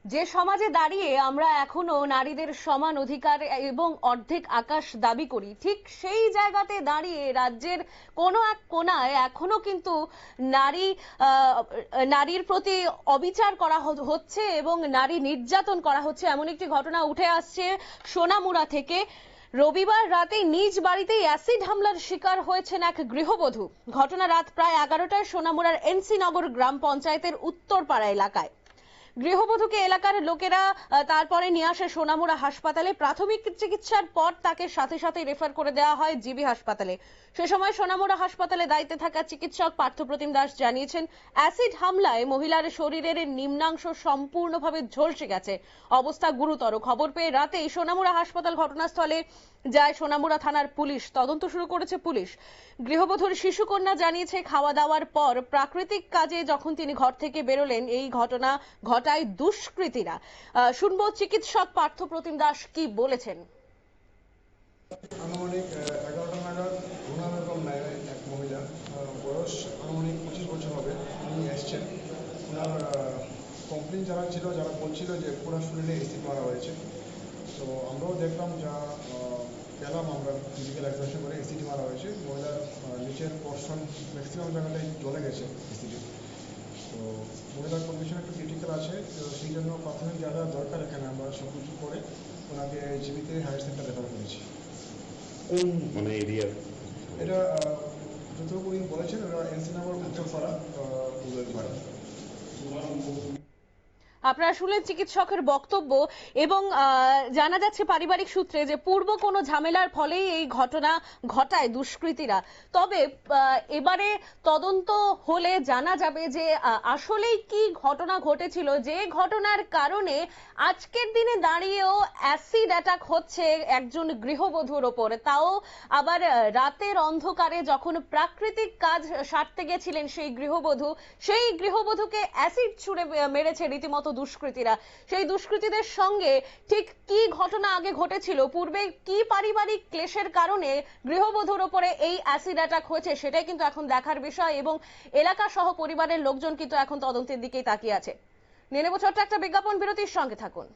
যে সমাজে দাঁড়িয়ে আমরা এখনো নারীদের সমান অধিকার এবং অর্ধেক আকাশ দাবি করি, ঠিক সেই জায়গাতে দাঁড়িয়ে রাজ্যের কোনো এক কোণায় এখনো কিন্তু নারী নারীর প্রতি অবিচার করা হচ্ছে এবং নারী নির্যাতন করা হচ্ছে। এমন একটি ঘটনা উঠে আসছে সোনামুড়া থেকে। রবিবার রাতে নিজ বাড়িতেই অ্যাসিড হামলার শিকার হয়েছেন এক গৃহবধূ। ঘটনা রাত প্রায় 11টায় সোনামুড়ার এনসি নগর গ্রাম পঞ্চায়েতের উত্তরপাড়া এলাকায়। গৃহবধূকে এলাকার লোকেরা তারপরে নিয়ে আসে সোনামুড়া হাসপাতালে। প্রাথমিক চিকিৎসার পর তাকে সাথে সাথে রেফার করে দেওয়া হয় জিবি হাসপাতালে। সে সময় সোনামুড়া হাসপাতালে দায়িত্বে থাকা চিকিৎসক পার্থপ্রতিম দাস জানিয়েছেন, অ্যাসিড হামলায় মহিলার শরীরের নিম্নাংশ সম্পূর্ণভাবে ঝলসে গেছে, অবস্থা গুরুতর। খবর পেয়ে রাতেই সোনামুড়া হাসপাতাল ঘটনাস্থলে যায় সোনামুড়া থানার পুলিশ। তদন্ত শুরু করেছে পুলিশ। গৃহবধূর শিশুকন্যা জানিয়েছে, খাওয়া দাওয়ার পর প্রাকৃতিক কাজে যখন তিনি ঘর থেকে বেরোলেন এই ঘটনা ঘটায় দুষ্কৃতীরা। শুনবো চিকিৎসক পার্থপ্রতিম দাস কি বলেছেন। আনুমানিক 11টা নাগাদ ঘুণা বেগম নামে এক মহিলা, বয়স আনুমানিক 25 বছর হবে, উনি এসছেন। ওনার কমপ্লেন যারা ছিল, যারা বলছিল যে পুরো শরীরে এসিড মারা হয়েছে। তো আমরাও দেখলাম, যা পেলাম আমরা ফিজিক্যাল এক্সামিনেশন করে এসিড মারা হয়েছে। মহিলার নিচের পোর্শন ম্যাক্সিমাম জায়গাটাই জ্বলে গেছে এসিডে। তো মহিলার কন্ডিশন একটু ক্রিটিক্যাল আছে, তো সেই জন্য প্রাথমিক যা যা দরকার এখানে আমরা সব কিছু করে ওনাকে জিবিতে হায়ার সেন্টার রেফার করেছি। কোন মানে এরিয়া এটা যতটুকু উনি বলেছেন, ওরা এনসি নগর উত্তরপাড়া পাড়া। আপনারা শুনলেন চিকিৎসকের বক্তব্য এবং জানা যাচ্ছে পারিবারিক সূত্রে যে পূর্ব কোনো ঝামেলার ফলেই এই ঘটনা ঘটায় দুষ্কৃতীরা। তবে এবারে তদন্ত হলে জানা যাবে যে আসলেই কি ঘটনা ঘটেছিল, যে ঘটনার কারণে আজকের দিনে দাঁড়িয়েও অ্যাসিড অ্যাটাক হচ্ছে একজন গৃহবধূর ওপর, তাও আবার রাতের অন্ধকারে যখন প্রাকৃতিক কাজ সারতে গেছিলেন সেই গৃহবধূকে অ্যাসিড ছুড়ে মেরেছে রীতিমতো দুষ্কৃতীরা। সেই দুষ্কৃতীদের সঙ্গে ঠিক কি ঘটনা আগে ঘটেছিল, পূর্বে কি পারিবারিক ক্লেশের কারণে গৃহবধূর উপরে এই অ্যাসিড অ্যাটাক হয়েছে, সেটাই কিন্তু এখন দেখার বিষয় এবং এলাকা সহ পরিবারের লোকজন কিন্তু এখন তদন্তের দিকেই তাকিয়ে আছে। নিয়ে নেব ছোট্ট একটা বিজ্ঞাপন বিরতির, সঙ্গে থাকুন।